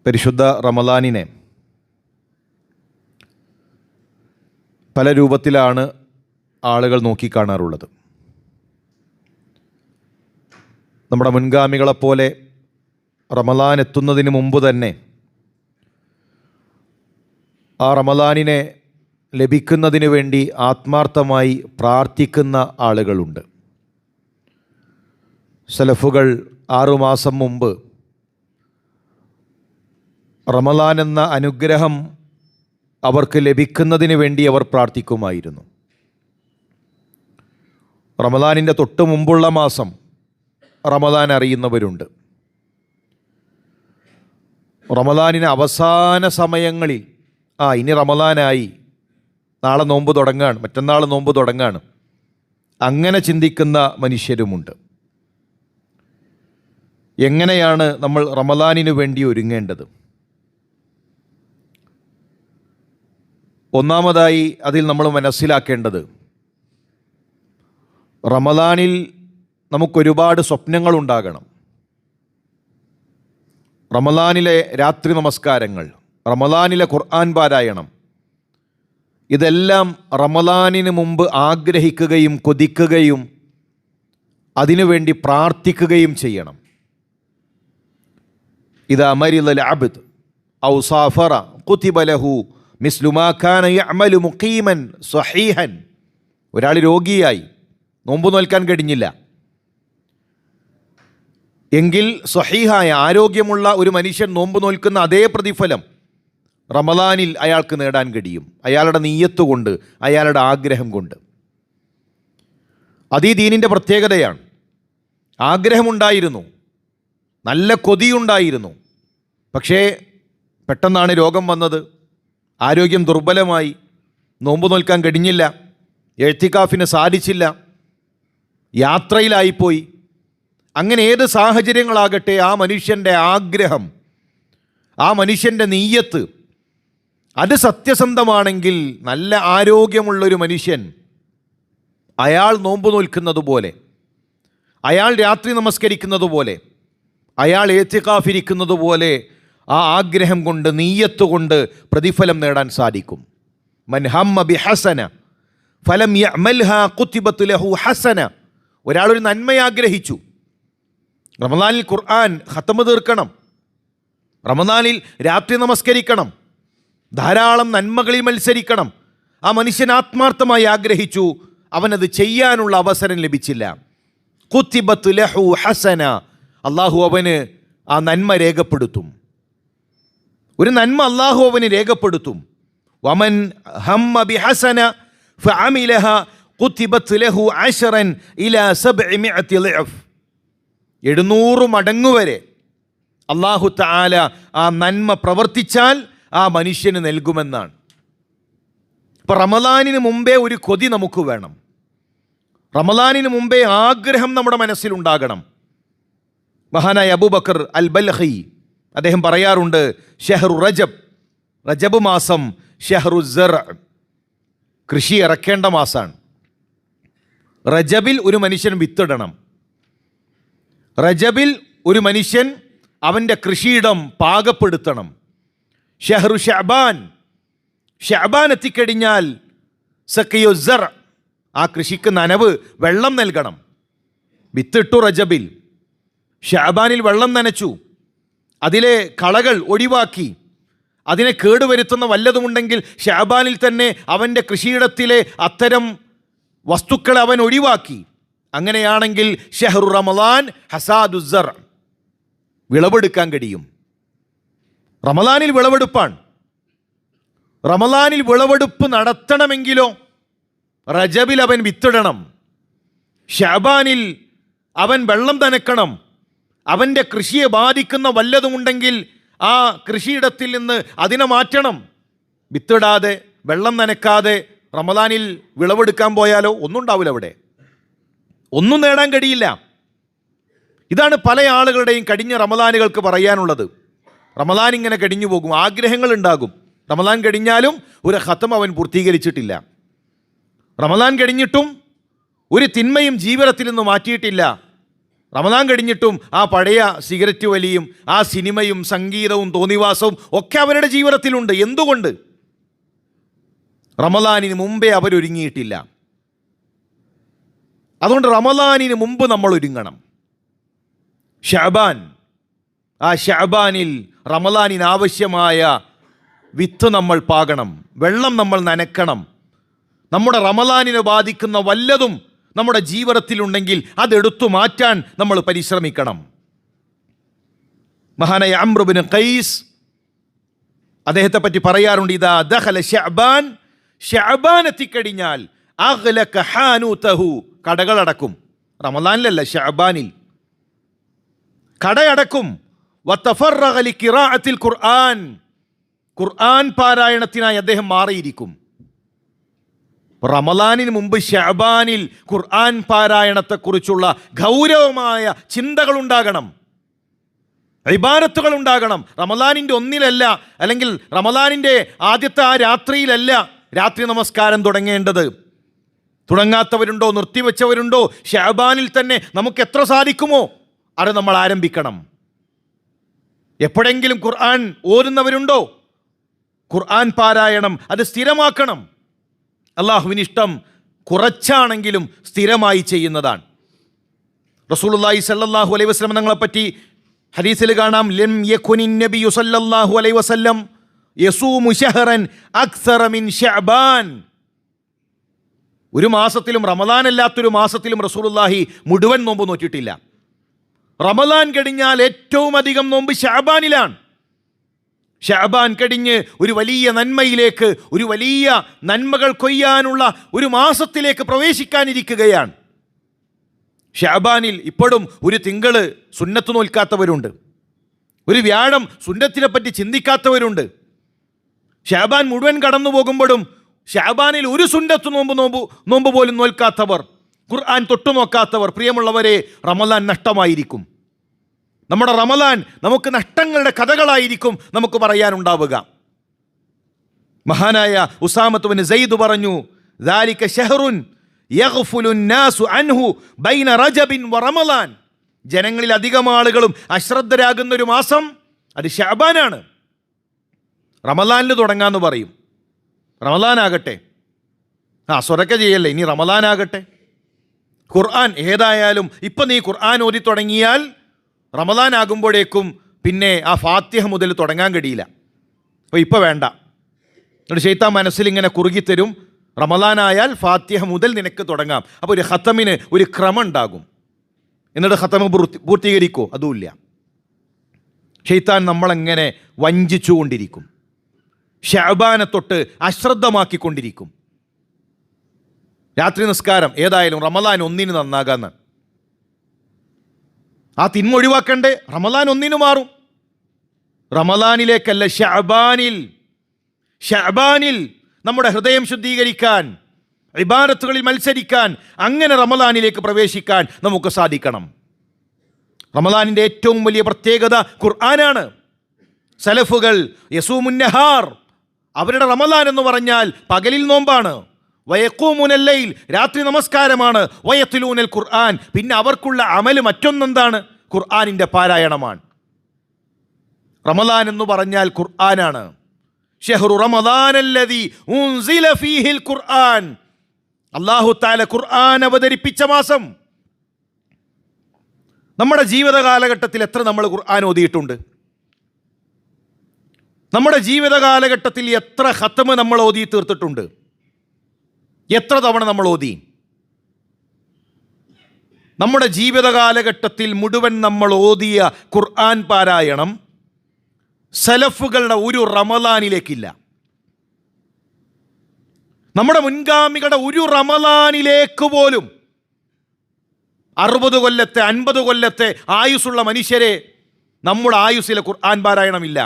പരിശുദ്ധ റമദാനിനെ പല രൂപത്തിലാണ് ആളുകൾ നോക്കിക്കാണാറുള്ളത്. നമ്മുടെ മുൻഗാമികളെപ്പോലെ റമദാൻ എത്തുന്നതിന് മുമ്പ് തന്നെ ആ റമദാനിനെ ലഭിക്കുന്നതിന് വേണ്ടി ആത്മാർത്ഥമായി പ്രാർത്ഥിക്കുന്ന ആളുകളുണ്ട്. സലഫുകൾ 6 മാസം മുമ്പ് റമദാൻ എന്ന അനുഗ്രഹം അവർക്ക് ലഭിക്കുന്നതിന് വേണ്ടി അവർ പ്രാർത്ഥിക്കുമായിരുന്നു. റമദാനിൻ്റെ തൊട്ട് മുമ്പുള്ള മാസം റമദാൻ അറിയുന്നവരുണ്ട്. റമദാനിന് അവസാന സമയങ്ങളിൽ ഇനി റമദാനായി, നാളെ നോമ്പ് തുടങ്ങാണ്, മറ്റന്നാൾ നോമ്പ് തുടങ്ങാണ്, അങ്ങനെ ചിന്തിക്കുന്ന മനുഷ്യരുമുണ്ട്. എങ്ങനെയാണ് നമ്മൾ റമദാനിനു വേണ്ടി ഒരുങ്ങേണ്ടത്? ഒന്നാമതായി അതിൽ നമ്മൾ മനസ്സിലാക്കേണ്ടത്, റമദാനിൽ നമുക്കൊരുപാട് സ്വപ്നങ്ങളുണ്ടാകണം. റമദാനിലെ രാത്രി നമസ്കാരങ്ങൾ, റമദാനിലെ ഖുർആൻ പാരായണം, ഇതെല്ലാം റമദാനിന് മുമ്പ് ആഗ്രഹിക്കുകയും കൊതിക്കുകയും അതിനുവേണ്ടി പ്രാർത്ഥിക്കുകയും ചെയ്യണം. ഇദാ മരിദൽ അബ്ദ് ഔ സാഫറ കുതിബ ലഹു മിസ്ലു മാ കാന യഅമലു മുഖീമൻ സ്വഹീഹൻ. ഒരാൾ രോഗിയായി, നോമ്പ് നോൽക്കാൻ കഴിഞ്ഞില്ല എങ്കിൽ സ്വഹീഹായ ആരോഗ്യമുള്ള ഒരു മനുഷ്യൻ നോമ്പ് നോൽക്കുന്ന അതേ പ്രതിഫലം റമദാനിൽ അയാൾക്ക് നേടാൻ കഴിയും, അയാളുടെ നീയത്ത് കൊണ്ട്, അയാളുടെ ആഗ്രഹം കൊണ്ട്. അത് ഈ ദീനിൻ്റെ പ്രത്യേകതയാണ്. ആഗ്രഹമുണ്ടായിരുന്നു, നല്ല കൊതിയുണ്ടായിരുന്നു, പക്ഷേ പെട്ടെന്നാണ് രോഗം വന്നത്, ആരോഗ്യം ദുർബലമായി, നോമ്പ് നോൽക്കാൻ കഴിഞ്ഞില്ല, എഴ്തികാഫിന് സാധിച്ചില്ല, യാത്രയിലായിപ്പോയി. അങ്ങനെ ഏത് സാഹചര്യങ്ങളാകട്ടെ, ആ മനുഷ്യൻ്റെ ആഗ്രഹം, ആ മനുഷ്യൻ്റെ നീയത്ത് അത് സത്യസന്ധമാണെങ്കിൽ, നല്ല ആരോഗ്യമുള്ളൊരു മനുഷ്യൻ അയാൾ നോമ്പ് നോൽക്കുന്നത് പോലെ, അയാൾ രാത്രി നമസ്കരിക്കുന്നത് പോലെ, അയാൾ എഴ്തികാഫിരിക്കുന്നത് പോലെ ആ ആഗ്രഹം കൊണ്ട്, നീയത്ത് കൊണ്ട് പ്രതിഫലം നേടാൻ സാധിക്കും. മൻ ഹമ്മ ബിഹസന ഫലം യഅമൽഹാ കുതിബത് ലഹു ഹസന. ഒരാളൊരു നന്മ ആഗ്രഹിച്ചു, റമദാനിൽ ഖുർആൻ ഖത്മ് തീർക്കണം, റമദാനിൽ രാത്രി നമസ്കരിക്കണം, ധാരാളം നന്മകളിൽ മത്സരിക്കണം. ആ മനുഷ്യൻ ആത്മാർത്ഥമായി ആഗ്രഹിച്ചു, അവനത് ചെയ്യാനുള്ള അവസരം ലഭിച്ചില്ല. കുതിബത് ലഹു ഹസന, അള്ളാഹു അവന് ആ നന്മ രേഖപ്പെടുത്തും. ഒരു നന്മ അള്ളാഹു അവന് രേഖപ്പെടുത്തും. വമൻ ഹമ്മ ബിഹസന ഫഅമിലഹ കുതിബത് ലഹു അശറൻ ഇലാ 700 ളിഅഫ്. 700 മടങ്ങ് വരെ അല്ലാഹു തആല ആ നന്മ പ്രവർത്തിച്ചാൽ ആ മനുഷ്യന് നൽകുമെന്നാണ്. ഇപ്പം റമദാനിന് മുമ്പേ ഒരു കൊതി നമുക്ക് വേണം, റമദാനിന് മുമ്പേ ആഗ്രഹം നമ്മുടെ മനസ്സിലുണ്ടാകണം. മഹാനായ അബൂബക്കർ അൽ ബൽഖി അദ്ദേഹം പറയാറുണ്ട്, ഷഹ്റു റജബ്, റജബ് മാസം ഷഹ്റു സർ, കൃഷി ഇറക്കേണ്ട മാസമാണ്. റജബിൽ ഒരു മനുഷ്യൻ വിത്തിടണം, റജബിൽ ഒരു മനുഷ്യൻ അവൻ്റെ കൃഷിയിടം പാകപ്പെടുത്തണം. ഷഹ്റു ഷഅബാൻ, ഷഅബാൻ എത്തിക്കഴിഞ്ഞാൽ സഖിയു സർ, ആ കൃഷിക്ക് നനവ്, വെള്ളം നൽകണം. വിത്തിട്ടു റജബിൽ, ഷഅബാനിൽ വെള്ളം നനച്ചു, അതിലെ കളകൾ ഒഴിവാക്കി, അതിനെ കേടുവരുത്തുന്ന വല്ലതുമുണ്ടെങ്കിൽ ഷഅബാനിൽ തന്നെ അവൻ്റെ കൃഷിയിടത്തിലെ അത്തരം വസ്തുക്കളെ അവൻ ഒഴിവാക്കി. അങ്ങനെയാണെങ്കിൽ ഷഹ്റു റമദാൻ ഹസാദു സർ, വിളവെടുക്കാൻ കഴിയും. റമദാനിൽ വിളവെടുപ്പാണ്. റമദാനിൽ വിളവെടുപ്പ് നടത്തണമെങ്കിലോ റജബിൽ അവൻ വിത്തിടണം, ഷഅബാനിൽ അവൻ വെള്ളം നനക്കണം, അവൻ്റെ കൃഷിയെ ബാധിക്കുന്ന വല്ലതുമുണ്ടെങ്കിൽ ആ കൃഷിയിടത്തിൽ നിന്ന് അതിനെ മാറ്റണം. വിത്തിടാതെ, വെള്ളം നനക്കാതെ റമദാനിൽ വിളവെടുക്കാൻ പോയാലോ ഒന്നും ഉണ്ടാവില്ല, അവിടെ ഒന്നും നേടാൻ കഴിയില്ല. ഇതാണ് പല ആളുകളുടെയും കഴിഞ്ഞ റമദാനുകൾക്ക് പറയാനുള്ളത്. റമദാൻ ഇങ്ങനെ കഴിഞ്ഞു പോകും, ആഗ്രഹങ്ങൾ ഉണ്ടാകും, റമദാൻ കഴിഞ്ഞാലും ഒരു ഖത്മ അവൻ പൂർത്തീകരിച്ചിട്ടില്ല, റമദാൻ കഴിഞ്ഞിട്ടും ഒരു തിന്മയും ജീവിതത്തിൽ നിന്ന് മാറ്റിയിട്ടില്ല. റമദാൻ കഴിഞ്ഞിട്ടും ആ പഴയ സിഗരറ്റ് വലിയും ആ സിനിമയും സംഗീതവും തോന്നിവാസവും ഒക്കെ അവരുടെ ജീവിതത്തിലുണ്ട്. എന്തുകൊണ്ട്? റമദാനിന് മുമ്പേ അവരൊരുങ്ങിയിട്ടില്ല. അതുകൊണ്ട് റമദാനിന് മുമ്പ് നമ്മൾ ഒരുങ്ങണം. ഷഅബാൻ, ആ ഷഅബാനിൽ റമദാനിന് ആവശ്യമായ വിത്ത് നമ്മൾ പാകണം, വെള്ളം നമ്മൾ നനയ്ക്കണം. നമ്മുടെ റമദാനിനെ ബാധിക്കുന്ന വല്ലതും നമ്മുടെ ജീവിതത്തിലുണ്ടെങ്കിൽ അതെടുത്തു മാറ്റാൻ നമ്മൾ പരിശ്രമിക്കണം. മഹാനായ അംർ ഇബ്നു ഖൈസ് അദ്ദേഹത്തെ പറ്റി പറയാറുണ്ട്, ഇദാ ദഖല ശഅബാൻ, ശഅബാൻ എത്തിക്കഴിഞ്ഞാൽ അഗ്ലക ഹാനൂതഹു, കടകളടക്കും. റമദാനിലല്ല, ശഅബാനിൽ കടയടക്കും. വതഫറഗ ലിഖിറാഅത്തിൽ ഖുർആൻ, ഖുർആൻ പാരായണത്തിനായി അദ്ദേഹം മാറിയിരിക്കും. റമദാനിന് മുമ്പ് ശഅബാനിൽ ഖുർആൻ പാരായണത്തെക്കുറിച്ചുള്ള ഗൗരവമായ ചിന്തകളുണ്ടാകണം, ഇബാദത്തുകൾ ഉണ്ടാകണം. റമദാനിൻ്റെ ഒന്നിലല്ല, അല്ലെങ്കിൽ റമദാനിൻ്റെ ആദ്യത്തെ ആ രാത്രിയിലല്ല രാത്രി നമസ്കാരം തുടങ്ങേണ്ടത്. തുടങ്ങാത്തവരുണ്ടോ, നിർത്തിവെച്ചവരുണ്ടോ? ശഅബാനിൽ തന്നെ നമുക്ക് എത്ര സാധിക്കുമോ അത് നമ്മൾ ആരംഭിക്കണം. എപ്പോഴെങ്കിലും ഖുർആൻ ഓതുന്നവരുണ്ടോ? ഖുർആൻ പാരായണം അത് സ്ഥിരമാക്കണം. അള്ളാഹുവിന് ഇഷ്ടം കുറച്ചാണെങ്കിലും സ്ഥിരമായി ചെയ്യുന്നതാണ്. റസൂലുള്ളാഹി സ്വല്ലല്ലാഹു അലൈഹി വസല്ലം തങ്ങളെപ്പറ്റി ഹദീസിൽ കാണാം, ലം യകുനിൻ നബിയു സ്വല്ലല്ലാഹു അലൈഹി വസല്ലം യസൂമു ശഹറൻ അക്സറ മിൻ ശഅബാൻ. ഒരു മാസത്തിലും, റമദാൻ അല്ലാത്തൊരു മാസത്തിലും റസൂലുള്ളാഹി മുഴുവൻ നോമ്പ് നോറ്റിട്ടില്ല. റമദാൻ കഴിഞ്ഞാൽ ഏറ്റവും അധികം നോമ്പ് ശഅബാനിലാണ്. ശഅബാൻ കഴിഞ്ഞ് ഒരു വലിയ നന്മയിലേക്ക്, ഒരു വലിയ നന്മകൾ കൊയ്യാനുള്ള ഒരു മാസത്തിലേക്ക് പ്രവേശിക്കാനിരിക്കുകയാണ്. ശഅബാനിൽ ഇപ്പോഴും ഒരു തിങ്കള് സുന്നത്ത് നോൽക്കാത്തവരുണ്ട്, ഒരു വ്യാഴം സുന്നത്തിനെ പറ്റി ചിന്തിക്കാത്തവരുണ്ട്. ശഅബാൻ മുഴുവൻ കടന്നു പോകുമ്പോഴും ശഅബാനിൽ ഒരു സുന്നത്ത് നോമ്പ് പോലും നോൽക്കാത്തവർ, ഖുർആൻ തൊട്ടു നോക്കാത്തവർ, പ്രിയമുള്ളവരെ, റമദാൻ നഷ്ടമായിരിക്കും. നമ്മുടെ റമദാൻ നമുക്ക് നഷ്ടങ്ങളുടെ കഥകളായിരിക്കും നമുക്ക് പറയാനുണ്ടാവുക. മഹാനായ ഉസാമത്ത് ബിൻ സയ്യിദ് പറഞ്ഞു, ദാലിക ശഹറുൻ യഗ്ഫുലു നാസു അൻഹു ബൈന റജബിൻ വ റമദാൻ. ജനങ്ങളിൽ അധികം ആളുകളും അശ്രദ്ധരാകുന്ന ഒരു മാസം അത് ശഅബാനാണ്. റമദാനിൽ തുടങ്ങാന്ന് പറയും. റമദാനാകട്ടെ, സ്വതക്ക ചെയ്യല്ലേ, ഇനി റമദാനാകട്ടെ. ഖുർആൻ ഏതായാലും ഇപ്പം നീ ഖുർആൻ ഓതി തുടങ്ങിയാൽ റമദാൻ ആകുമ്പോഴേക്കും പിന്നെ ആ ഫാത്തിഹ മുതൽ തുടങ്ങാൻ കഴിയില്ല. അപ്പോൾ ഇപ്പോൾ വേണ്ട. എന്നിട്ട് ശൈത്താൻ മനസ്സിലിങ്ങനെ കുറുകിത്തരും, റമദാനായാൽ ഫാത്തിഹ മുതൽ നിനക്ക് തുടങ്ങാം. അപ്പോൾ ഒരു ഖത്തമിന് ഒരു ക്രമം ഉണ്ടാകും. എന്നിട്ട് ഖത്തമ് പൂർത്തീകരിക്കോ? അതുമില്ല. ശൈത്താൻ നമ്മളെങ്ങനെ വഞ്ചിച്ചുകൊണ്ടിരിക്കും, ശഅബാനെ തൊട്ട് അശ്രദ്ധമാക്കിക്കൊണ്ടിരിക്കും. രാത്രി നിസ്കാരം ഏതായാലും റമദാൻ 1 നന്നാകാന്ന്. ആ തിന്മ ഒഴിവാക്കണ്ടേ? റമദാൻ 1 മാറും. റമദാനിലേക്കല്ല, ശഅബാനിൽ നമ്മുടെ ഹൃദയം ശുദ്ധീകരിക്കാൻ, ഇബാദത്തുകളിൽ മത്സരിക്കാൻ, അങ്ങനെ റമദാനിലേക്ക് പ്രവേശിക്കാൻ നമുക്ക് സാധിക്കണം. റമദാനിൻ്റെ ഏറ്റവും വലിയ പ്രത്യേകത ഖുർആനാണ്. സലഫുകൾ യസൂമുൻ നഹാർ, അവരുടെ റമദാൻ എന്ന് പറഞ്ഞാൽ പകലിൽ നോമ്പാണ്. വയഖൂമുനൽ ലൈൽ, രാത്രി നമസ്കാരമാണ്. വയത്ലൂനൽ ഖുർആൻ, പിന്നെ അവർക്കുള്ള അമല് മറ്റൊന്നെന്താണ്? ഖുർആനിൻ്റെ പാരായണമാണ്. റമദാൻ എന്ന് പറഞ്ഞാൽ ഖുർആനാണ്. ഷഹ്റു റമദാനല്ലദീ ഉൻസില ഫീഹിൽ ഖുർആൻ, അല്ലാഹു തആല ഖുർആൻ അവതരിപ്പിച്ച മാസം. നമ്മുടെ ജീവിത കാലഘട്ടത്തിൽ എത്ര നമ്മൾ ഖുർആൻ ഓതിയിട്ടുണ്ട്? നമ്മുടെ ജീവിത കാലഘട്ടത്തിൽ എത്ര ഖത്മ് നമ്മൾ ഓതി തീർത്തിട്ടുണ്ട്? എത്ര തവണ നമ്മൾ ഓതി? നമ്മുടെ ജീവിത കാലഘട്ടത്തിൽ മുഴുവൻ നമ്മൾ ഓതിയ ഖുർആൻ പാരായണം സലഫുകളുടെ ഒരു റമദാനിലേക്കില്ല. നമ്മുടെ മുൻഗാമികളുടെ ഒരു റമദാനിലേക്ക് പോലും 60 കൊല്ലത്തെ 50 കൊല്ലത്തെ ആയുസ്സുള്ള മനുഷ്യരെ നമ്മുടെ ആയുസ്സിലെ ഖുർആൻ പാരായണമില്ല.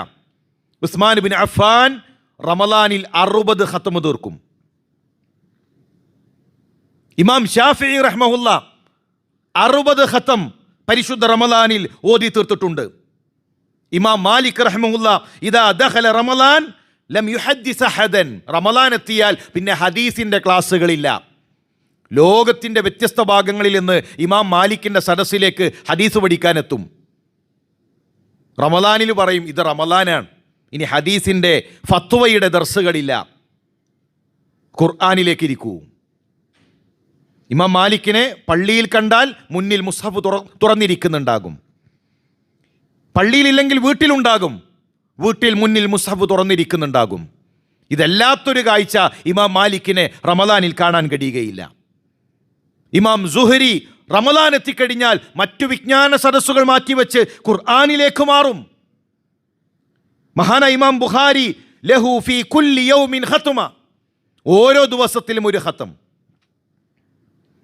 ഉസ്മാൻ ബിൻ അഫ്ഫാൻ റമദാനിൽ 60 ഖത്മ് തീർക്കും. ഇമാം ഷാഫിഈ റഹ്മഹുല്ല 60 ഖത്തം പരിശുദ്ധ റമദാനിൽ ഓതി തീർത്തിട്ടുണ്ട്. ഇമാം മാലിക് റഹ്മഹുല്ല ഇദാ ദഖല റമദാൻ ലം യുഹദ്ദിസ് അഹദൻ, റമദാൻ എത്തിയാൽ പിന്നെ ഹദീസിൻ്റെ ക്ലാസ്സുകളില്ല. ലോകത്തിൻ്റെ വ്യത്യസ്ത ഭാഗങ്ങളിൽ നിന്ന് ഇമാം മാലിക്കിൻ്റെ സദസ്സിലേക്ക് ഹദീസ് പഠിക്കാനെത്തും. റമദാനിൽ പറയും ഇത് റമദാനാണ്, ഇനി ഹദീസിൻ്റെ ഫത്വയുടെ ദർസുകളില്ല, ഖുർആനിലേക്ക് ഇരിക്കൂ. ഇമാം മാലിക്കിനെ പള്ളിയിൽ കണ്ടാൽ മുന്നിൽ മുസ്ഹഫ് തുറന്നിരിക്കുന്നുണ്ടാകും. പള്ളിയിലില്ലെങ്കിൽ വീട്ടിലുണ്ടാകും, വീട്ടിൽ മുന്നിൽ മുസ്ഹഫ് തുറന്നിരിക്കുന്നുണ്ടാകും. ഇതല്ലാത്തൊരു കാഴ്ച ഇമാം മാലിക്കിനെ റമദാനിൽ കാണാൻ കഴിയുകയില്ല. ഇമാം സുഹരി റമദാൻ എത്തിക്കഴിഞ്ഞാൽ മറ്റു വിജ്ഞാന സദസ്സുകൾ മാറ്റിവെച്ച് ഖുർആനിലേക്ക് മാറും. മഹാന ഇമാം ബുഖാരി ലഹു ഫീ കുല്ലി യൗമിൻ ഖത്മ, ഓരോ ദിവസത്തിലും ഒരു ഖത്ം.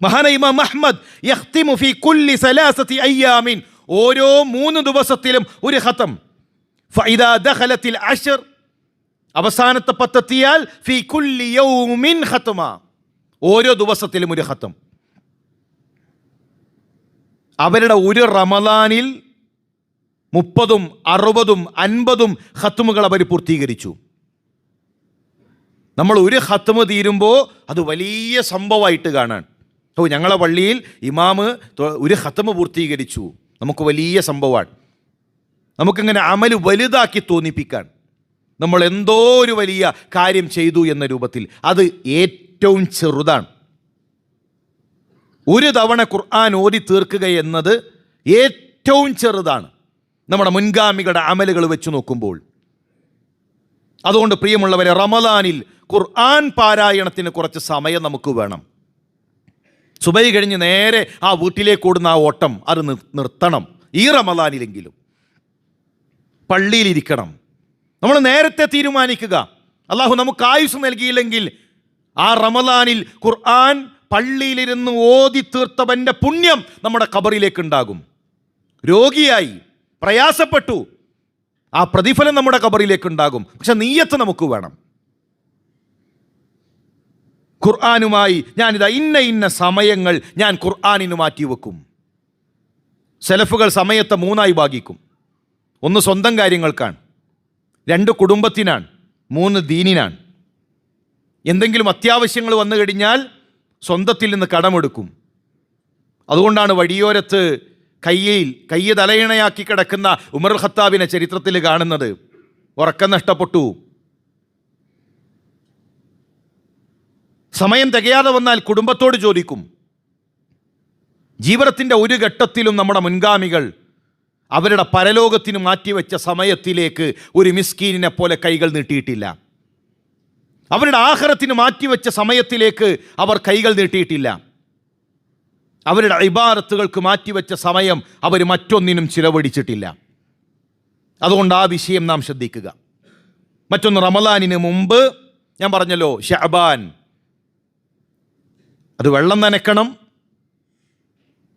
മഹാന ഇമാം അഹ്മദ് യഖ്തിമു ഫീ കുല്ലി സലാസതി അയ്യാമിൻ, ഓരോ 3 ദിവസത്തിലും ഒരു ഖത്ം. ഫഇദാ ദഖലത്തിൽ അശ്ർ, അവസാനത്തെ 10 എത്തിയാൽ ഫീ കുല്ലി യൗമിൻ ഖത്മ, ഓരോ ദിവസത്തിലും ഒരു ഖത്ം. അവരുടെ ഒരു റമദാനിൽ 30, 60, 50 ഖത്മുകൾ അവർ പൂർത്തീകരിച്ചു. നമ്മൾ ഒരു ഖത്മ് തീരുമ്പോൾ അത് വലിയ സംഭവമായിട്ട് കാണാൻ, ഞങ്ങളെ പള്ളിയിൽ ഇമാമ് ഒരു ഖത്മ് പൂർത്തീകരിച്ചു, നമുക്ക് വലിയ സംഭവമാണ്. നമുക്കിങ്ങനെ അമൽ വലുതാക്കി തോന്നിപ്പിക്കാൻ, നമ്മൾ എന്തോ ഒരു വലിയ കാര്യം ചെയ്തു എന്ന രൂപത്തിൽ. അത് ഏറ്റവും ചെറുതാണ്. ഒരു തവണ ഖുർആൻ ഓതി തീർക്കുക എന്നത് ഏറ്റവും ചെറുതാണ് നമ്മുടെ മുൻഗാമികളുടെ അമലുകൾ വെച്ച് നോക്കുമ്പോൾ. അതുകൊണ്ട് പ്രിയമുള്ളവരെ, റമദാനിൽ ഖുർആൻ പാരായണത്തിന് കുറച്ച് സമയം നമുക്ക് വേണം. സുബൈ കഴിഞ്ഞ് നേരെ ആ വീട്ടിലേക്ക് ഓടുന്ന ആ ഓട്ടം അത് നിർത്തണം. ഈ റമദാനിലെങ്കിലും പള്ളിയിലിരിക്കണം. നമ്മൾ നേരത്തെ തീരുമാനിക്കുക. അള്ളാഹു നമുക്ക് ആയുസ് നൽകിയില്ലെങ്കിൽ ആ റമദാനിൽ ഖുർആൻ പള്ളിയിലിരുന്ന് ഓതി തീർത്തവൻ്റെ പുണ്യം നമ്മുടെ ഖബറിലേക്ക് ഉണ്ടാകും. രോഗിയായി പ്രയാസപ്പെട്ടു, ആ പ്രതിഫലം നമ്മുടെ ഖബറിലേക്ക് ഉണ്ടാകും. പക്ഷെ നിയ്യത്ത് നമുക്ക് വേണം. ഖുർആനുമായി ഞാനിതാ ഇന്ന സമയങ്ങൾ ഞാൻ ഖുർആനിന് മാറ്റിവെക്കും. സലഫുകൾ സമയത്തെ 3 ഭാഗിക്കും. 1 സ്വന്തം കാര്യങ്ങൾക്കാണ്, 2 കുടുംബത്തിനാണ്, 3 ദീനിനാണ്. എന്തെങ്കിലും അത്യാവശ്യങ്ങൾ വന്നു കഴിഞ്ഞാൽ സ്വന്തത്തിൽ നിന്ന് കടമെടുക്കും. അതുകൊണ്ടാണ് വഴിയോരത്ത് കയ്യ് തലയിണയാക്കി കിടക്കുന്ന ഉമർ ഖത്താബിനെ ചരിത്രത്തിൽ കാണുന്നത്. ഉറക്കം നഷ്ടപ്പെട്ടു, സമയം തികയാതെ വന്നാൽ കുടുംബത്തോട് ചോദിക്കും. ജീവിതത്തിൻ്റെ ഒരു ഘട്ടത്തിലും നമ്മുടെ മുൻഗാമികൾ അവരുടെ പരലോകത്തിന് മാറ്റിവെച്ച സമയത്തിലേക്ക് ഒരു മിസ്കീനിനെ പോലെ കൈകൾ നീട്ടിയിട്ടില്ല. അവരുടെ ആഖിറത്തിന് മാറ്റിവെച്ച സമയത്തിലേക്ക് അവർ കൈകൾ നീട്ടിയിട്ടില്ല. അവരുടെ ഇബാദത്തുകൾക്ക് മാറ്റിവെച്ച സമയം അവർ മറ്റൊന്നിനും ചിലവഴിച്ചിട്ടില്ല. അതുകൊണ്ട് ആ വിഷയം നാം ശ്രദ്ധിക്കുക. മറ്റൊന്ന്, റമദാനിന് മുമ്പ് ഞാൻ പറഞ്ഞല്ലോ ശഅബാൻ, അത് വെള്ളം നനയ്ക്കണം.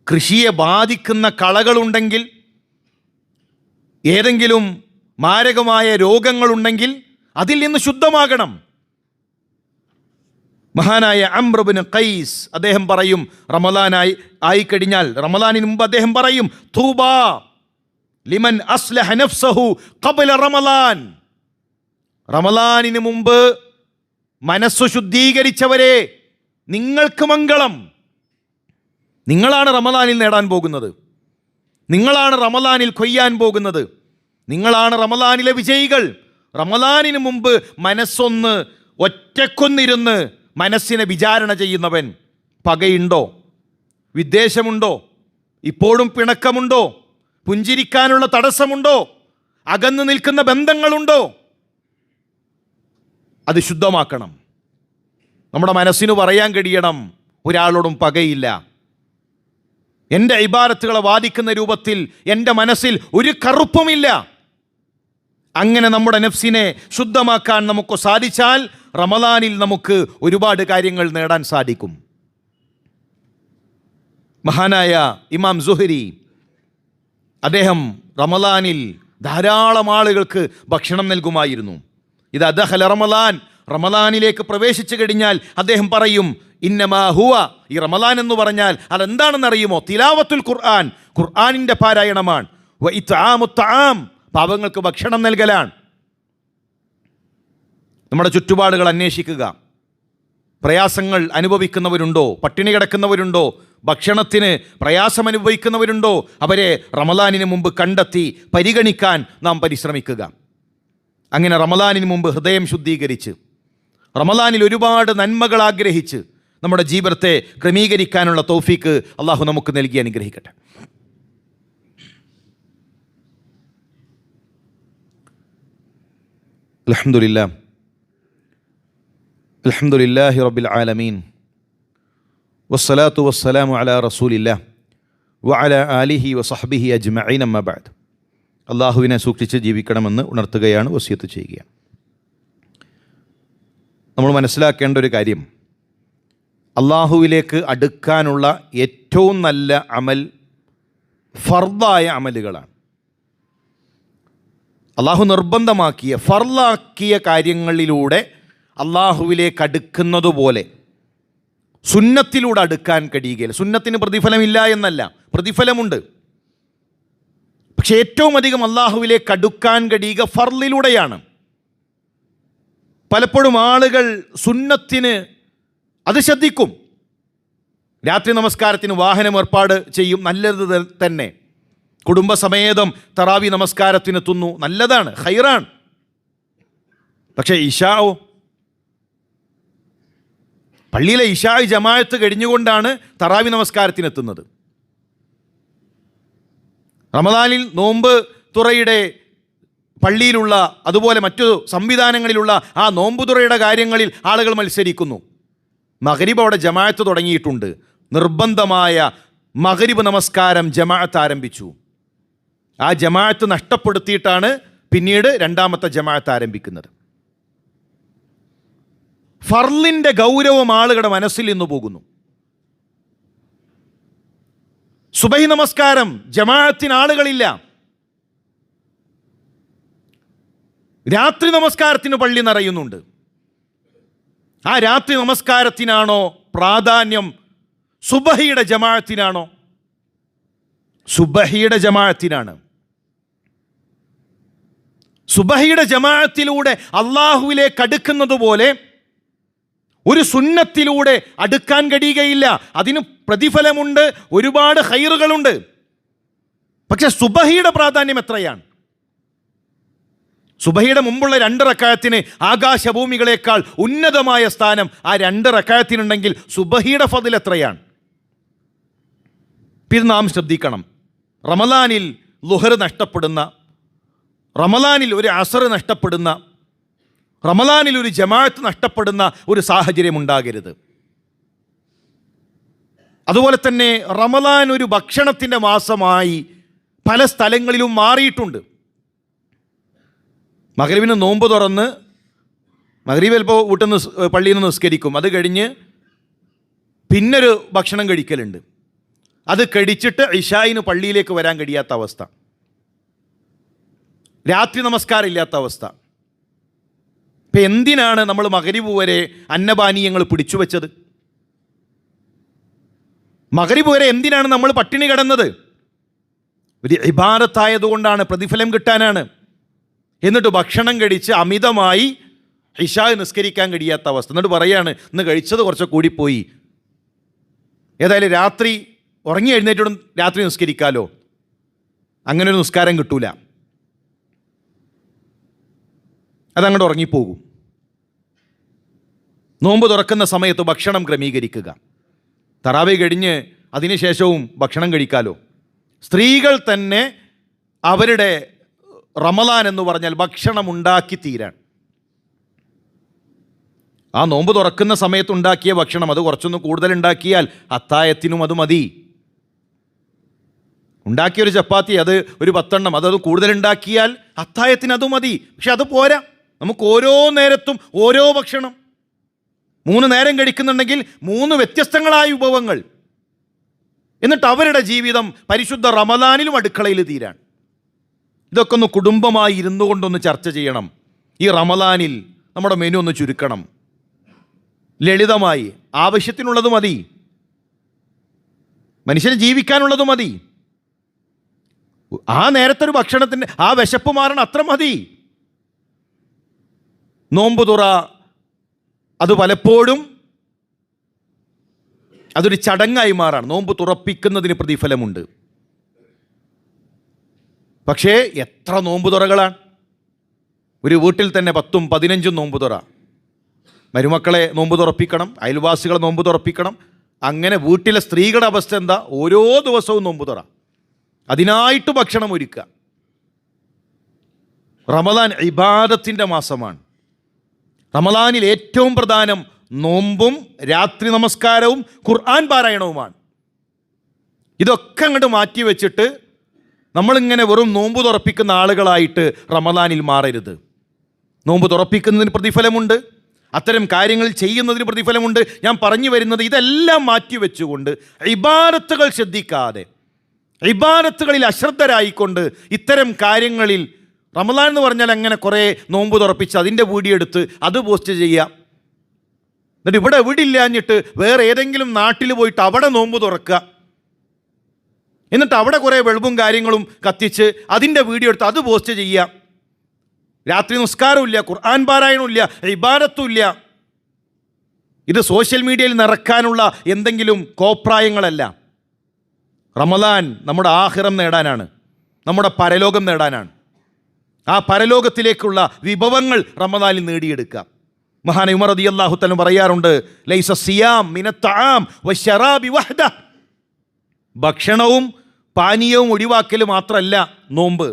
കൃഷിയെ ബാധിക്കുന്ന കളകളുണ്ടെങ്കിൽ, ഏതെങ്കിലും മാരകമായ രോഗങ്ങളുണ്ടെങ്കിൽ അതിൽ നിന്ന് ശുദ്ധമാകണം. മഹാനായ അംർ ഇബ്നു ഖൈസ് അദ്ദേഹം പറയും, റമദാനായി ആയിക്കഴിഞ്ഞാൽ, റമദാനിന് മുമ്പ് അദ്ദേഹം പറയും, തൂബാ ലിമൻ അസ്ലഹ നഫ്സഹു ഖബ്ല റമദാൻ. റമദാനിന് മുമ്പ് മനസ്സു ശുദ്ധീകരിച്ചവരെ, നിങ്ങൾക്ക് മംഗളം. നിങ്ങളാണ് റമദാനിൽ നേടാൻ പോകുന്നത്, നിങ്ങളാണ് റമദാനിൽ കൊയ്യാൻ പോകുന്നത്, നിങ്ങളാണ് റമദാനിലെ വിജയികൾ. റമദാനിന് മുമ്പ് മനസ്സൊന്ന് ഒറ്റക്കൊന്നിരുന്ന് മനസ്സിനെ വിചാരണ ചെയ്യുന്നവൻ, പകയുണ്ടോ, വിദ്വേഷമുണ്ടോ, ഇപ്പോഴും പിണക്കമുണ്ടോ, പുഞ്ചിരിക്കാനുള്ള തടസ്സമുണ്ടോ, അകന്നു നിൽക്കുന്ന ബന്ധങ്ങളുണ്ടോ, അത് ശുദ്ധമാക്കണം. നമ്മുടെ മനസ്സിന് പറയാൻ കഴിയണം, ഒരാളോടും പകയില്ല. എൻ്റെ ഇബാദത്തുകളെ ബാധിക്കുന്ന രൂപത്തിൽ എൻ്റെ മനസ്സിൽ ഒരു കറുപ്പുമില്ല. അങ്ങനെ നമ്മുടെ നഫ്സിനെ ശുദ്ധമാക്കാൻ നമുക്ക് സാധിച്ചാൽ റമദാനിൽ നമുക്ക് ഒരുപാട് കാര്യങ്ങൾ നേടാൻ സാധിക്കും. മഹാനായ ഇമാം സുഹരി അദ്ദേഹം റമദാനിൽ ധാരാളം ആളുകൾക്ക് ഭക്ഷണം നൽകുമായിരുന്നു. ഇത് ദഖല റമദാൻ, റമദാനിലേക്ക് പ്രവേശിച്ചു കഴിഞ്ഞാൽ അദ്ദേഹം പറയും, ഇന്നമാ ഹുവ, ഈ റമദാൻ എന്ന് പറഞ്ഞാൽ അതെന്താണെന്നറിയുമോ? തിലാവത്തുൽ ഖുർആൻ, ഖുർആനിൻ്റെ പാരായണമാണ്. വ ഇത്ആമുത് തആം, പാവങ്ങൾക്ക് ഭക്ഷണം നൽകലാണ്. നമ്മുടെ ചുറ്റുപാടുകൾ അന്വേഷിക്കുക. പ്രയാസങ്ങൾ അനുഭവിക്കുന്നവരുണ്ടോ, പട്ടിണി കിടക്കുന്നവരുണ്ടോ, ഭക്ഷണത്തിന് പ്രയാസം അനുഭവിക്കുന്നവരുണ്ടോ, അവരെ റമദാനിന് മുമ്പ് കണ്ടെത്തി പരിഗണിക്കാൻ നാം പരിശ്രമിക്കുക. അങ്ങനെ റമദാനിന് മുമ്പ് ഹൃദയം ശുദ്ധീകരിച്ച് റമദാനിൽ ഒരുപാട് നന്മകൾ ആഗ്രഹിച്ച് നമ്മുടെ ജീവിതത്തെ ക്രമീകരിക്കാനുള്ള തൗഫീക്ക് അള്ളാഹു നമുക്ക് നൽകി അനുഗ്രഹിക്കട്ടെ. അൽഹംദുലില്ലാഹി റബ്ബിൽ ആലമീൻ വസ്സലാത്തു വസ്സലാമു അലാ റസൂലില്ലാഹ് വഅലാ ആലിഹി വസഹ്ബിഹി അജ്മഈൻ അമ്മാ ബഅദ്. അള്ളാഹുവിനെ സൂക്ഷിച്ച് ജീവിക്കണമെന്ന് ഉണർത്തുകയാണ്, വസിയത്ത് ചെയ്യുകയാണ്. നമ്മൾ മനസ്സിലാക്കേണ്ട ഒരു കാര്യം, അള്ളാഹുവിലേക്ക് അടുക്കാനുള്ള ഏറ്റവും നല്ല അമൽ ഫർദായ അമലുകളാണ്. അള്ളാഹു നിർബന്ധമാക്കിയ ഫർദാക്കിയ കാര്യങ്ങളിലൂടെ അള്ളാഹുവിലേക്ക് അടുക്കുന്നത് പോലെ സുന്നത്തിലൂടെ അടുക്കാൻ കഴിയുകയില്ല. സുന്നത്തിന് പ്രതിഫലമില്ല എന്നല്ല, പ്രതിഫലമുണ്ട്. പക്ഷെ ഏറ്റവും അധികം അള്ളാഹുവിലേക്ക് അടുക്കാൻ കഴിയുക ഫർളിലൂടെയാണ്. പലപ്പോഴും ആളുകൾ സുന്നത്തിന് അത് ശ്രദ്ധിക്കും. രാത്രി നമസ്കാരത്തിന് വാഹനം ഏർപ്പാട് ചെയ്യും, നല്ലത് തന്നെ. കുടുംബസമേതം തറാവി നമസ്കാരത്തിനെത്തുന്നു, നല്ലതാണ്, ഖൈറാണ്. പക്ഷേ ഇശാവോ, പള്ളിയിലെ ഇശാഇ ജമാഅത്ത് കഴിഞ്ഞുകൊണ്ടാണ് തറാവി നമസ്കാരത്തിനെത്തുന്നത്. റമദാനിൽ നോമ്പ് തുറയുടെ പള്ളിയിലുള്ള അതുപോലെ മറ്റു സംവിധാനങ്ങളിലുള്ള ആ നോമ്പ് തുറയുടെ കാര്യങ്ങളിൽ ആളുകൾ മത്സരിക്കുന്നു. മഗ്രിബ് അവിടെ ജമാഅത്ത് തുടങ്ങിയിട്ടുണ്ട്, നിർബന്ധമായ മഗ്രിബ് നമസ്കാരം ജമാഅത്ത് ആരംഭിച്ചു. ആ ജമാഅത്ത് നഷ്ടപ്പെടുത്തിയിട്ടാണ് പിന്നീട് രണ്ടാമത്തെ ജമാഅത്ത് ആരംഭിക്കുന്നത്. ഫർളിൻ്റെ ഗൗരവം ആളുകളുടെ മനസ്സിൽ നിന്ന് പോകുന്നു. സുബഹി നമസ്കാരം ജമാഅത്തിന് ആളുകളില്ല. രാത്രി നമസ്കാരത്തിന് പള്ളി നിറയുന്നുണ്ട്. ആ രാത്രി നമസ്കാരത്തിനാണോ പ്രാധാന്യം, സുബഹിയുടെ ജമാഅത്തിനാണോ? സുബഹിയുടെ ജമാഅത്തിനാണ്. സുബഹിയുടെ ജമാഅത്തിലൂടെ അള്ളാഹുവിലേക്ക് അടുക്കുന്നത് പോലെ ഒരു സുന്നത്തിലൂടെ അടുക്കാൻ കഴിയുകയില്ല. അതിന് പ്രതിഫലമുണ്ട്, ഒരുപാട് ഖൈറുകളുണ്ട്. പക്ഷെ സുബഹിയുടെ പ്രാധാന്യം എത്രയാണ്? സുബഹിയുടെ മുമ്പുള്ള 2 റക്അത്തിന് ആകാശഭൂമികളെക്കാൾ ഉന്നതമായ സ്ഥാനം ആ 2 റക്അത്തിനുണ്ടെങ്കിൽ സുബഹിയുടെ ഫضിൽ എത്രയാണ്? ഇത് നാം ശ്രദ്ധിക്കണം. റമദാനിൽ ളുഹർ നഷ്ടപ്പെടുന്ന, റമദാനിൽ ഒരു അസർ നഷ്ടപ്പെടുന്ന, റമദാനിൽ ഒരു ജമാഅത്ത് നഷ്ടപ്പെടുന്ന ഒരു സാഹചര്യം ഉണ്ടാകരുത്. അതുപോലെ തന്നെ റമദാൻ ഒരു ഭക്ഷണത്തിൻ്റെ മാസമായി പല സ്ഥലങ്ങളിലും മാറിയിട്ടുണ്ട്. മഗ്രിബിന് നോമ്പ് തുറന്ന് മഗ്രിബ് ചിലപ്പോൾ വീട്ടിൽ നിന്ന് പള്ളിയിൽ നിന്ന് നിസ്കരിക്കും, അത് കഴിഞ്ഞ് പിന്നൊരു ഭക്ഷണം കഴിക്കലുണ്ട്. അത് കഴിച്ചിട്ട് ഇശായിന് പള്ളിയിലേക്ക് വരാൻ കഴിയാത്ത അവസ്ഥ, രാത്രി നമസ്കാരം ഇല്ലാത്ത അവസ്ഥ. ഇപ്പം എന്തിനാണ് നമ്മൾ മഗ്രിബ് വരെ അന്നപാനീയങ്ങൾ പിടിച്ചു വെച്ചത്? മഗ്രിബ് വരെ എന്തിനാണ് നമ്മൾ പട്ടിണി കിടന്നത്? ഒരു ഇബാദത്തായതുകൊണ്ടാണ്, പ്രതിഫലം കിട്ടാനാണ്. എന്നിട്ട് ഭക്ഷണം കഴിച്ച് അമിതമായി ഇശാ നിസ്കരിക്കാൻ കഴിയാത്ത അവസ്ഥ. എന്നിട്ട് പറയാണ്, ഇന്ന് കഴിച്ചത് കുറച്ച് കൂടിപ്പോയി, ഏതായാലും രാത്രി ഉറങ്ങി എഴുന്നേറ്റോടും രാത്രി നിസ്കരിക്കാമല്ലോ. അങ്ങനെ ഒരു നിസ്കാരം കിട്ടൂല, അതങ്ങോട്ട് ഉറങ്ങിപ്പോകും. നോമ്പ് തുറക്കുന്ന സമയത്ത് ഭക്ഷണം ക്രമീകരിക്കുക. തറാവി കഴിഞ്ഞ് അതിനുശേഷവും ഭക്ഷണം കഴിക്കാമല്ലോ. സ്ത്രീകൾ തന്നെ അവരുടെ റമദാൻ എന്ന് പറഞ്ഞാൽ ഭക്ഷണം ഉണ്ടാക്കി തീരാൻ, ആ നോമ്പ് തുറക്കുന്ന സമയത്ത് ഉണ്ടാക്കിയ ഭക്ഷണം അത് കുറച്ചൊന്ന് കൂടുതൽ ഉണ്ടാക്കിയാൽ അത്തായത്തിനും അത് മതി. ഉണ്ടാക്കിയൊരു ചപ്പാത്തി അത് ഒരു 10 എണ്ണം അതത് കൂടുതലുണ്ടാക്കിയാൽ അത്തായത്തിന് അത് മതി. പക്ഷെ അത് പോരാ, നമുക്ക് ഓരോ നേരത്തും ഓരോ ഭക്ഷണം. 3 നേരം കഴിക്കുന്നുണ്ടെങ്കിൽ 3 വ്യത്യസ്തങ്ങളായ വിഭവങ്ങൾ. എന്നിട്ട് അവരുടെ ജീവിതം പരിശുദ്ധ റമദാനിലും അടുക്കളയിൽ തീരാൻ. ഇതൊക്കെ ഒന്ന് കുടുംബമായി ഇരുന്നു കൊണ്ടൊന്ന് ചർച്ച ചെയ്യണം. ഈ റമദാനിൽ നമ്മുടെ മെനു ഒന്ന് ചുരുക്കണം, ലളിതമായി. ആവശ്യത്തിനുള്ളത് മതി, മനുഷ്യന് ജീവിക്കാനുള്ളത് മതി. ആ നേരത്തെ ഒരു ഭക്ഷണത്തിൻ്റെ ആ വിശപ്പ് മാറണം, അത്ര മതി. നോമ്പ് തുറ അത് പലപ്പോഴും അതൊരു ചടങ്ങായി മാറാണ്. നോമ്പ് തുറപ്പിക്കുന്നതിന് പ്രതിഫലമുണ്ട്. പക്ഷേ എത്ര നോമ്പ് തുറകളാണ് ഒരു വീട്ടിൽ തന്നെ 10ഉം 15ഉം നോമ്പ് തുറ. മരുമക്കളെ നോമ്പ് തുറപ്പിക്കണം, അയൽവാസികളെ നോമ്പ് തുറപ്പിക്കണം. അങ്ങനെ വീട്ടിലെ സ്ത്രീകളുടെ അവസ്ഥ എന്താ? ഓരോ ദിവസവും നോമ്പ് തുറ, അതിനായിട്ട് ഭക്ഷണം ഒരുക്കുക. റമദാൻ ഇബാദത്തിൻ്റെ മാസമാണ്. റമദാനിൽ ഏറ്റവും പ്രധാനം നോമ്പും രാത്രി നമസ്കാരവും ഖുർആൻ പാരായണവുമാണ്. ഇതൊക്കെ അങ്ങോട്ട് മാറ്റി വെച്ചിട്ട് നമ്മളിങ്ങനെ വെറും നോമ്പ് തുറപ്പിക്കുന്ന ആളുകളായിട്ട് റമദാനിൽ മാറരുത്. നോമ്പ് തുറപ്പിക്കുന്നതിന് പ്രതിഫലമുണ്ട്, അത്തരം കാര്യങ്ങൾ ചെയ്യുന്നതിന് പ്രതിഫലമുണ്ട്. ഞാൻ പറഞ്ഞു വരുന്നത് ഇതെല്ലാം മാറ്റി വെച്ചുകൊണ്ട് ഇബാദത്തുകൾ ശ്രദ്ധിക്കാതെ, ഇബാദത്തുകളിൽ അശ്രദ്ധരായിക്കൊണ്ട് ഇത്തരം കാര്യങ്ങളിൽ, റമദാൻ എന്ന് പറഞ്ഞാൽ അങ്ങനെ കുറേ നോമ്പ് തുറപ്പിച്ച് അതിൻ്റെ വീഡിയോ എടുത്ത് അത് പോസ്റ്റ് ചെയ്യുക, എന്നിട്ട് ഇവിടെ എവിടില്ലാഞ്ഞിട്ട് വേറെ ഏതെങ്കിലും നാട്ടിൽ പോയിട്ട് അവിടെ നോമ്പ് തുറക്കുക, എന്നിട്ട് അവിടെ കുറേ വെളുപ്പും കാര്യങ്ങളും കത്തിച്ച് അതിൻ്റെ വീഡിയോ എടുത്ത് അത് പോസ്റ്റ് ചെയ്യുക. രാത്രി നിസ്കാരമില്ല, ഖുർആൻ പാരായണമില്ല, ഇബാദത്തുമില്ല. ഇത് സോഷ്യൽ മീഡിയയിൽ നിറക്കാനുള്ള എന്തെങ്കിലും കോപ്രായങ്ങളല്ല. റമദാൻ നമ്മുടെ ആഖിറം നേടാനാണ്, നമ്മുടെ പരലോകം നേടാനാണ്. ആ പരലോകത്തിലേക്കുള്ള വിഭവങ്ങൾ റമദാനിൽ നേടിയെടുക്കാം. മഹാനായ ഉമർ റളിയല്ലാഹു തആല പറയാറുണ്ട്, ലൈസ സിയാം മിനത്ത് തആം വശറാബി വഹ്ദ. ഭക്ഷണവും പാനീയവും ഒഴിവാക്കൽ മാത്രമല്ല നോമ്പ്.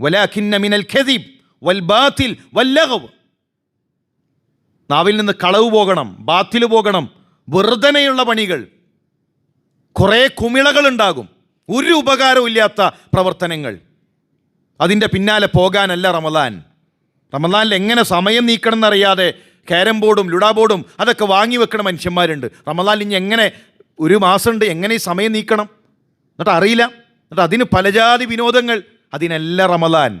വലാകിന്ന മിനൽ കദിബ് വൽ ബാതിൽ വൽ ലഗ്വ്. നാവിൽ നിന്ന് കളവ് പോകണം, ബാത്തിൽ പോകണം, വെറുതനെയുള്ള പണികൾ, കുറേ കുമിളകൾ ഉണ്ടാകും, ഒരു ഉപകാരവും ഇല്ലാത്ത പ്രവർത്തനങ്ങൾ. അതിൻ്റെ പിന്നാലെ പോകാനല്ല റമദാൻ. റമദാനിൽ എങ്ങനെ സമയം നീക്കണം എന്നറിയാതെ ക്യാരം ബോർഡും ലുഡാ ബോർഡും അതൊക്കെ വാങ്ങി വെക്കണ മനുഷ്യന്മാരുണ്ട്. റമദാനിൽ ഇനി എങ്ങനെ ഒരു മാസമുണ്ട്, എങ്ങനെ ഈ സമയം നീക്കണം എന്നിട്ട് അറിയില്ല. എന്നിട്ട് അതിന് പലജാതി വിനോദങ്ങൾ. അതിനല്ല റമദാൻ.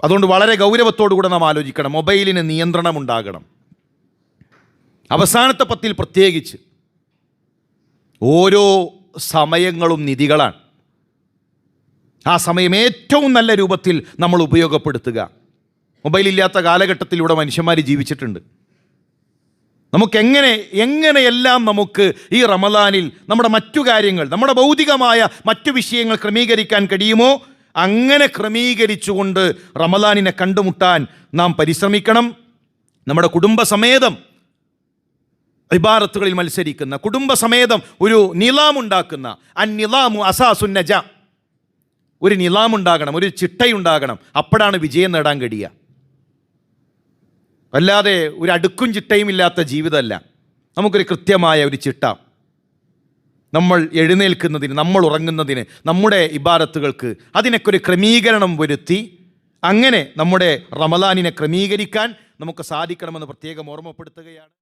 അതുകൊണ്ട് വളരെ ഗൗരവത്തോടു കൂടെ നാം ആലോചിക്കണം. മൊബൈലിന് നിയന്ത്രണം ഉണ്ടാകണം. അവസാനത്തെ 10-ൽ പ്രത്യേകിച്ച് ഓരോ സമയങ്ങളും നിധികളാണ്. ആ സമയം ഏറ്റവും നല്ല രൂപത്തിൽ നമ്മൾ ഉപയോഗപ്പെടുത്തുക. മൊബൈലില്ലാത്ത കാലഘട്ടത്തിലൂടെ മനുഷ്യന്മാർ ജീവിച്ചിട്ടുണ്ട്. എങ്ങനെയെല്ലാം നമുക്ക് ഈ റമദാനിൽ നമ്മുടെ മറ്റു കാര്യങ്ങൾ, നമ്മുടെ ഭൗതികമായ മറ്റു വിഷയങ്ങൾ ക്രമീകരിക്കാൻ കഴിയുമോ അങ്ങനെ ക്രമീകരിച്ചുകൊണ്ട് റമദാനിനെ കണ്ടുമുട്ടാൻ നാം പരിശ്രമിക്കണം. നമ്മുടെ കുടുംബസമേതം ഇബാദത്തുകളിൽ മത്സരിക്കുന്ന, കുടുംബസമേതം ഒരു നിലാമുണ്ടാക്കുന്ന, അന്നിലാമു അസാസുൻ നജ, ഒരു നിലാമുണ്ടാകണം, ഒരു ചിട്ടയുണ്ടാകണം. അപ്പോഴാണ് വിജയം നേടാൻ കഴിയുക. അല്ലാതെ ഒരു അടുക്കും ചിട്ടയും ഇല്ലാത്ത ജീവിതമല്ല. നമുക്കൊരു കൃത്യമായ ഒരു ചിട്ട, നമ്മൾ എഴുന്നേൽക്കുന്നതിന്, നമ്മൾ ഉറങ്ങുന്നതിന്, നമ്മുടെ ഇബാദത്തുകൾക്ക് അതിനൊക്കെ ഒരു ക്രമീകരണം വരുത്തി അങ്ങനെ നമ്മുടെ റമദാനിനെ ക്രമീകരിക്കാൻ നമുക്ക് സാധിക്കണമെന്ന് പ്രത്യേകം ഓർമ്മപ്പെടുത്തുകയാണ്.